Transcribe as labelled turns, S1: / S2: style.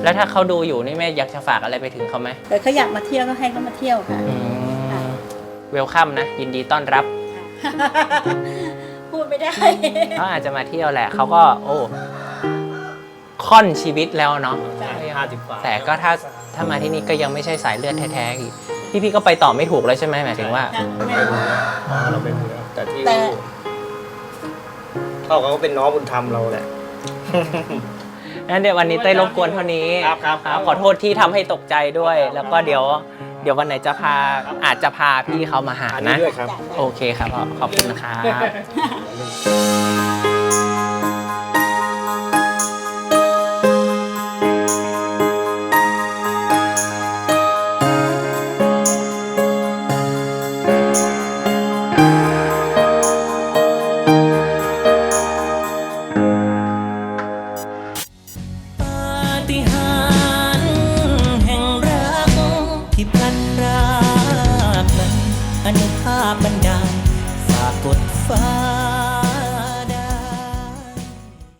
S1: แล้วถ้าเขาดูอยู่นี่แม่อยากจะฝากอะไรไปถึงเขาไหม
S2: แต่เขาอยากมาเที่ยวก็ให้เขามาเที่ยวค่ะ
S1: เวลคัมนะยินดีต้อนรับ
S2: พูดไม่ได้
S1: เขาอาจจะมาเที่ยวแหละเขาก็โอ้ค่อนชีวิตแล้วเนาะ
S3: 50 กว่า
S1: แต่ก็ถ้ามาที่นี่ก็ยังไม่ใช่สายเลือดแท้ๆอีกพี่ก็ไปต่อไม่ถูกเลยใช่ไหมหมายถึงว่า
S3: เราเป็นแต่ที่
S2: แต่
S3: เขาก็เป็นน้องบุญธรรมเราแหละ
S1: งั้นเดี๋ยววันนี้เต้ยรบกวนเท่านี้
S3: ครับ
S1: ขอโทษที่ทำให้ตกใจด้วย แล้วก็เดี๋ยววันไหนจะอาจจะพาพี่เขามาหา
S3: อันนี้
S1: นะ
S3: ด้วยครับ
S1: โอเคครับพ่อขอบคุณนะครับ
S4: ปาฏิหาริย์แห่งรักที่พลัดพรากนั้นอนุภาพบันดาลฝากกดฟ้า